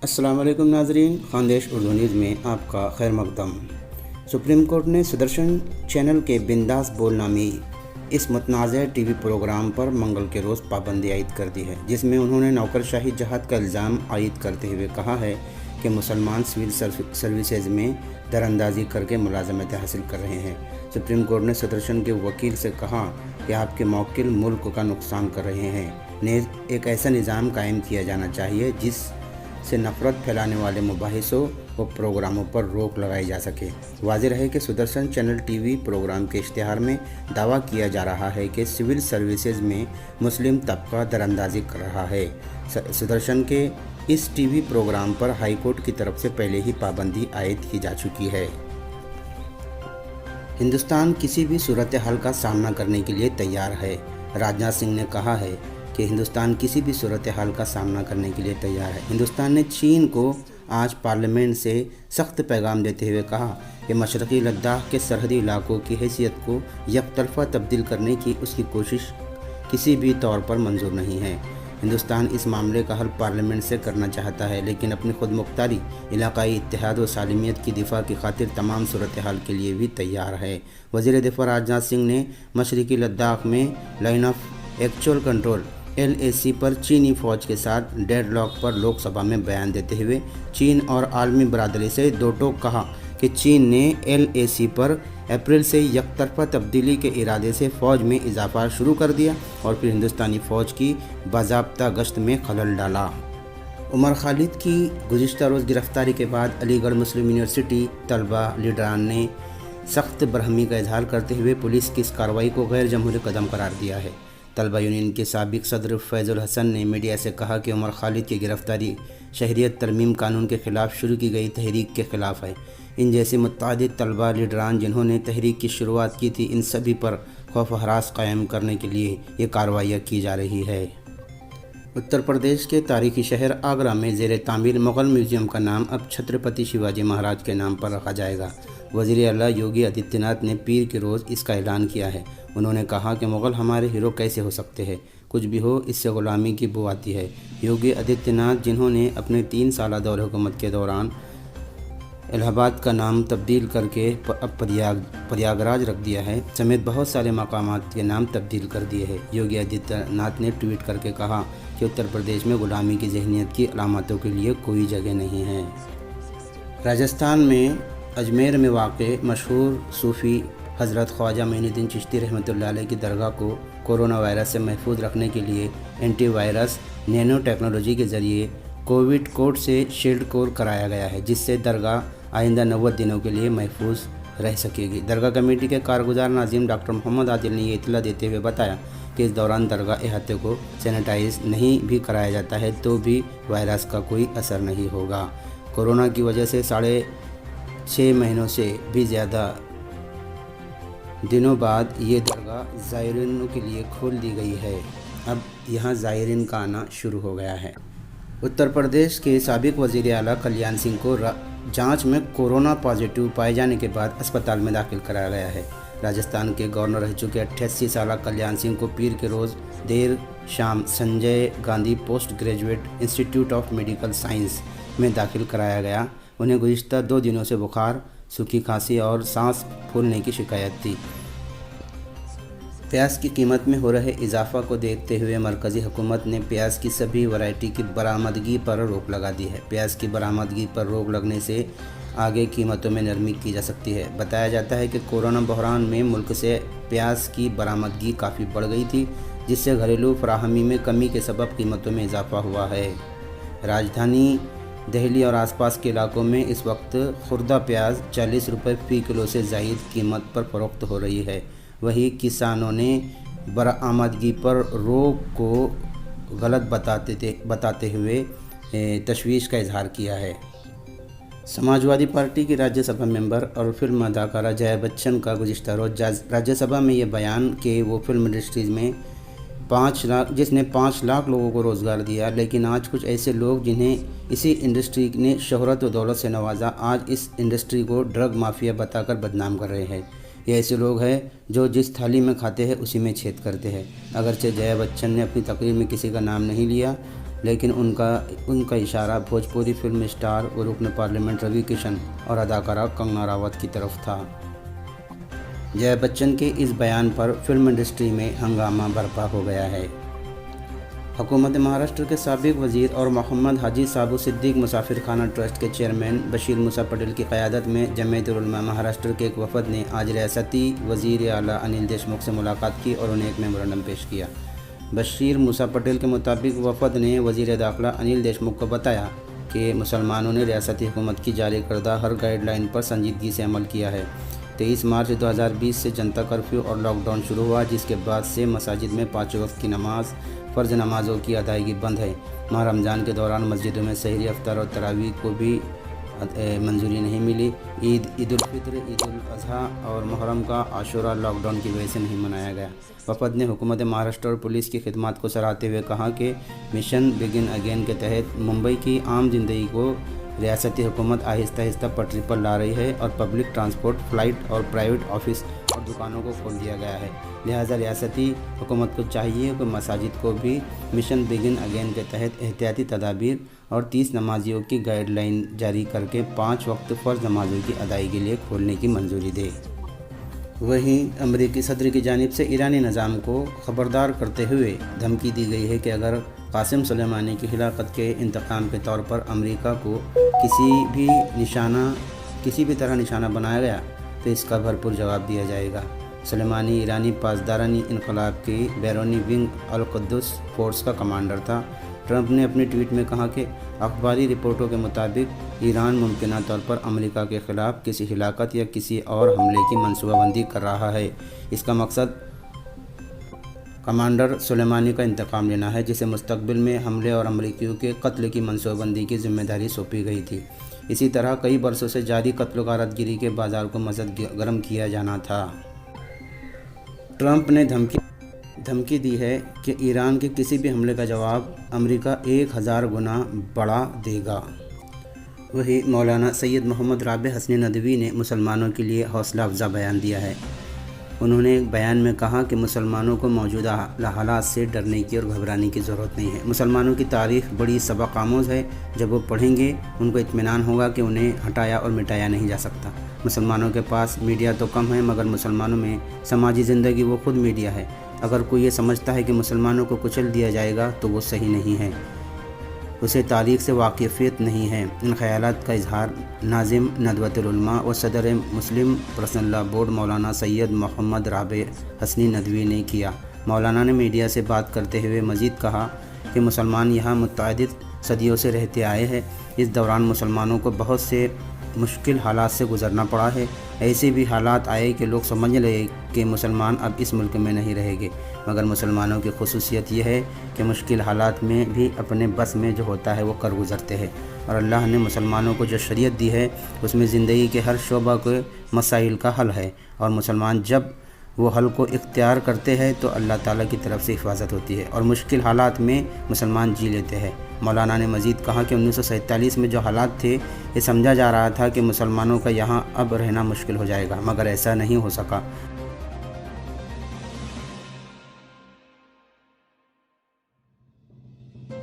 अस्सलाम वालेकुम नाजरीन, खानदेश उर्दू न्यूज़ में आपका खैर मकदम। सुप्रीम कोर्ट ने सुदर्शन चैनल के बिंदास बोलनामी इस मुतनाज़ टीवी प्रोग्राम पर मंगल के रोज़ पाबंदी आयद कर दी है, जिसमें उन्होंने नौकरशाही जहाद का इल्ज़ाम आयद करते हुए कहा है कि मुसलमान सिविल सर्विसेज में दरअंदाजी करके मुलाजमत हासिल कर रहे हैं। सुप्रीम कोर्ट ने सुदर्शन के वकील से कहा कि आपके मौकिल मुल्क का नुकसान कर रहे हैं। नेज़ एक ऐसा निज़ाम कायम किया जाना चाहिए जिससे नफ़रत फैलाने वाले मुबाहिसों व प्रोग्रामों पर रोक लगाई जा सके। वाज़ेह है कि सुदर्शन चैनल टीवी प्रोग्राम के इश्तिहार में दावा किया जा रहा है कि सिविल सर्विसेज में मुस्लिम तबका दरअंदाजी कर रहा है। सुदर्शन के इस टीवी प्रोग्राम पर हाई कोर्ट की तरफ से पहले ही पाबंदी आयद की जा चुकी है। हिंदुस्तान किसी भी सूरत हाल का सामना करने के लिए तैयार है। राजनाथ सिंह ने कहा है कि हिंदुस्तान किसी भी सूरत हाल का सामना करने के लिए तैयार है। हिंदुस्तान ने चीन को आज पार्लियामेंट से सख्त पैगाम देते हुए कहा कि मशरक़ी लद्दाख के सरहदी इलाकों की हैसियत को यकतरफ़ा तब्दील करने की उसकी कोशिश किसी भी तौर पर मंजूर नहीं है। हिंदुस्तान इस मामले का हल पार्लियामेंट से करना चाहता है, लेकिन अपनी खुद मुख्तारी, इलाकाई इत्तेहाद व सालिमियत की दिफा की खातिर तमाम सूरत हाल के लिए भी तैयार है। वज़ीर दिफा राजनाथ सिंह ने मशरक़ी लद्दाख में line of actual control LAC पर चीनी फ़ौज के साथ डेडलॉक पर लोकसभा में बयान देते हुए चीन और आलमी बरादरी से दो टोक कहा कि चीन ने LAC पर अप्रैल से यकतरफ़ा तब्दीली के इरादे से फ़ौज में इजाफा शुरू कर दिया और फिर हिंदुस्तानी फ़ौज की बाज़ाब्ता गश्त में खलल डाला। उमर खालिद की गुज़िश्ता रोज़ गिरफ़्तारी के बाद अलीगढ़ मुस्लिम यूनिवर्सिटी तलबा लीडरान ने सख्त बरहमी का इजहार करते हुए पुलिस की इस कार्रवाई को गैर जमहूरी कदम करार दिया है। तलबा यूनियन के साबिक सदर फैज़ुल हसन ने मीडिया से कहा कि उमर खालिद की गिरफ़्तारी शहरियत तरमीम कानून के ख़िलाफ़ शुरू की गई तहरीक के ख़िलाफ़ है। इन जैसे मुतअद्दिद तलबा लीडरान जिन्होंने तहरीक की शुरुआत की थी, इन सभी पर खौफ हरास कायम करने के लिए ये कार्रवाइयाँ की जा रही है। उत्तर प्रदेश के तारीखी शहर आगरा में ज़ेर तामीर मुग़ल म्यूज़ियम का नाम अब छत्रपति शिवाजी महाराज के नाम पर रखा जाएगा। वज़ीर आला योगी आदित्यनाथ ने पीर के रोज़ इसका ऐलान किया है। उन्होंने कहा कि मुग़ल हमारे हीरो कैसे हो सकते हैं, कुछ भी हो इससे ग़ुलामी की बू आती है। योगी आदित्यनाथ, जिन्होंने अपने 3 साला दौर हुकूमत के दौरान इलाहाबाद का नाम तब्दील करके अब प्रयागराज रख दिया है, समेत बहुत सारे मकामात के नाम तब्दील कर दिए हैं। योगी आदित्यनाथ ने ट्वीट करके कहा कि उत्तर प्रदेश में ग़ुलामी की ज़हनियत की अलामतों के लिए कोई जगह नहीं है। राजस्थान में अजमेर में वाक़े मशहूर सूफ़ी हज़रत ख्वाजा मोइनुद्दीन चिश्ती रहमतुल्लाह अलैह की दरगाह को कोरोना वायरस से महफूज रखने के लिए एंटीवायरस नैनो टेक्नोलॉजी के ज़रिए कोविड कोड से शील्ड कोर कराया गया है, जिससे दरगाह आइंदा 90 दिनों के लिए महफूज रह सकेगी। दरगाह कमेटी के कारगुजार नाज़िम डॉक्टर मोहम्मद आदिल ने ये इत्तला देते हुए बताया कि इस दौरान दरगाह अहाते को सैनिटाइज नहीं भी कराया जाता है तो भी वायरस का कोई असर नहीं होगा। कोरोना की वजह से 6.5 महीनों से भी ज़्यादा दिनों बाद ये दरगाह ज़ायरीनों के लिए खोल दी गई है। अब यहाँ ज़ायरीन का आना शुरू हो गया है। उत्तर प्रदेश के साबिक वज़ीर आला कल्याण सिंह को जांच में कोरोना पॉजिटिव पाए जाने के बाद अस्पताल में दाखिल कराया गया है। राजस्थान के गवर्नर रह चुके 88 साला कल्याण सिंह को पीर के रोज़ देर शाम Sanjay Gandhi post graduate institute of medical science में दाखिल कराया गया। उन्हें गुज़िश्ता 2 दिनों से बुखार, सूखी खांसी और सांस फूलने की शिकायत थी। प्याज की कीमत में हो रहे इजाफा को देखते हुए मरकज़ी हुकूमत ने प्याज की सभी वैरायटी की बरामदगी पर रोक लगा दी है। प्याज की बरामदगी पर रोक लगने से आगे कीमतों में नरमी की जा सकती है। बताया जाता है कि कोरोना बहरान में मुल्क से प्याज की बरामदगी काफ़ी बढ़ गई थी, जिससे घरेलू फराहमी में कमी के सबब कीमतों में इजाफा हुआ है। राजधानी दिल्ली और आसपास के इलाकों में इस वक्त खुर्दा प्याज 40 रुपये फ़ी किलो से ज़ायद कीमत पर फ़रोख्त हो रही है। वहीं किसानों ने बरामदगी पर रोक को गलत बताते हुए तशवीश का इजहार किया है। समाजवादी पार्टी की राज्यसभा मेंबर और फिल्म अदाकारा जया बच्चन का गुज़िश्ता रोज़ राज्यसभा में ये बयान कि वो फिल्म इंडस्ट्रीज़ में 5 लाख लोगों को रोज़गार दिया, लेकिन आज कुछ ऐसे लोग जिन्हें इसी इंडस्ट्री ने शोहरत व दौलत से नवाजा, आज इस इंडस्ट्री को ड्रग माफिया बताकर बदनाम कर रहे हैं। ये ऐसे लोग हैं जो जिस थाली में खाते हैं उसी में छेद करते हैं। अगरचे जया बच्चन ने अपनी तकरीर में किसी का नाम नहीं लिया, लेकिन उनका इशारा भोजपुरी फिल्म स्टार और रुकन पार्लियामेंट रवि किशन और अदाकारा कंगना रावत की तरफ था। जया बच्चन के इस बयान पर फिल्म इंडस्ट्री में हंगामा बरपा हो गया है। हुकूमत महाराष्ट्र के साबिक वज़ीर और मोहम्मद हाजी साबू सिद्दीक मुसाफिर खाना ट्रस्ट के चेयरमैन बशीर मूसा पटेल की क़यादत में जमीयत उलमा महाराष्ट्र के एक वफ़द ने आज रियासती वज़ीर आला अनिल देशमुख से मुलाकात की और उन्हें एक मेमोरेंडम पेश किया। बशीर मूसा पटेल के मुताबिक वफ़द ने वज़ीर दाखिला अनिल देशमुख को बताया कि मुसलमानों ने रियासती हुकूमत की जारी करदा हर गाइडलाइन पर संजीदगी से अमल किया है। 23 मार्च 2020 से जनता कर्फ्यू और लॉकडाउन शुरू हुआ, जिसके बाद से मसाजिद में 5 वक्त की नमाज फ़र्ज नमाज़ों की अदायगी बंद है। माह रमज़ान के दौरान मस्जिदों में सहरी अफ्तार और तरावी को भी मंजूरी नहीं मिली। ईद उल फित्र, ईद उल अज़हा और मुहर्रम का आशूरा लॉकडाउन की वजह से नहीं मनाया गया। वफ़द ने हुकूमत महाराष्ट्र और पुलिस की खिदमत को सराहते हुए कहा कि मिशन बिगिन अगेन के तहत मुंबई की आम जिंदगी को रियासती हुकूमत आहिस्ता आहिस्ता पटरी पर ला रही है और पब्लिक ट्रांसपोर्ट, फ़्लाइट और प्राइवेट ऑफिस और दुकानों को खोल दिया गया है। लिहाजा रियासती हुकूमत को चाहिए कि मसाजिद को भी मिशन बिगिन अगेन के तहत एहतियाती तदाबीर और 30 नमाजियों की गाइडलाइन जारी करके 5 वक्त फ़र्ज नमाजों की अदायगी के लिए खोलने की मंजूरी दे। वहीं अमरीकी सदर की जानिब से ईरानी निज़ाम को ख़बरदार करते हुए धमकी दी गई है कि अगर कासिम सुलेमानी की हिलाकत के इंतकाम के तौर पर अमेरिका को किसी भी तरह निशाना बनाया गया तो इसका भरपूर जवाब दिया जाएगा। सुलेमानी ईरानी पासदारानी इनकलाब की बैरूनी विंग अल कुद्दुस फोर्स का कमांडर था। ट्रंप ने अपने ट्वीट में कहा कि अखबारी रिपोर्टों के मुताबिक ईरान मुमकिन तौर पर अमेरिका के ख़िलाफ़ किसी हिलाकत या किसी और हमले की मनसूबाबंदी कर रहा है। इसका मकसद कमांडर सुलेमानी का इंतकाम लेना है, जिसे मुस्तकबिल में हमले और अमरीकियों के कत्ल की मनसूबाबंदी की जिम्मेदारी सौंपी गई थी। इसी तरह कई बरसों से जारी कत्ल गारतगिरी के बाज़ार को मज़ीद गर्म किया जाना था। ट्रंप ने धमकी दी है कि ईरान के किसी भी हमले का जवाब अमेरिका 1000 गुना बढ़ा देगा। वहीं मौलाना सैयद मोहम्मद राबे हसनी नदवी ने मुसलमानों के लिए हौसला अफजा बयान दिया है। उन्होंने एक बयान में कहा कि मुसलमानों को मौजूदा हालात से डरने की और घबराने की ज़रूरत नहीं है। मुसलमानों की तारीख़ बड़ी सबक आमोज़ है। जब वो पढ़ेंगे उनको इत्मीनान होगा कि उन्हें हटाया और मिटाया नहीं जा सकता। मुसलमानों के पास मीडिया तो कम है, मगर मुसलमानों में समाजी ज़िंदगी वो खुद मीडिया है। अगर कोई ये समझता है कि मुसलमानों को कुचल दिया जाएगा तो वो सही नहीं है, उसे तारीख़ से वाकिफ़ियत नहीं है। इन ख़यालात का इजहार नाज़िम नदवतुल उलमा और सदर मुस्लिम पर्सनल लॉ बोर्ड मौलाना सैयद मोहम्मद राबे हसनी नदवी ने किया। मौलाना ने मीडिया से बात करते हुए मज़ीद कहा कि मुसलमान यहाँ मुतअद्दिद सदियों से रहते आए हैं। इस दौरान मुसलमानों को बहुत से मुश्किल हालात से गुज़रना पड़ा है। ऐसे भी हालात आए कि लोग समझ लगे कि मुसलमान अब इस मुल्क में नहीं रहेंगे, मगर मुसलमानों की खुसूसियत यह है कि मुश्किल हालात में भी अपने बस में जो होता है वो कर गुज़रते हैं। और अल्लाह ने मुसलमानों को जो शरीयत दी है उसमें ज़िंदगी के हर शोबा के मसाइल का हल है, और मुसलमान जब वो हल को इख्तियार करते हैं तो अल्लाह ताला की तरफ से हिफाजत होती है और मुश्किल हालात में मुसलमान जी लेते हैं। मौलाना ने मज़ीद कहा कि 1947 में जो हालात थे, ये समझा जा रहा था कि मुसलमानों का यहाँ अब रहना मुश्किल हो जाएगा, मगर ऐसा नहीं हो सका।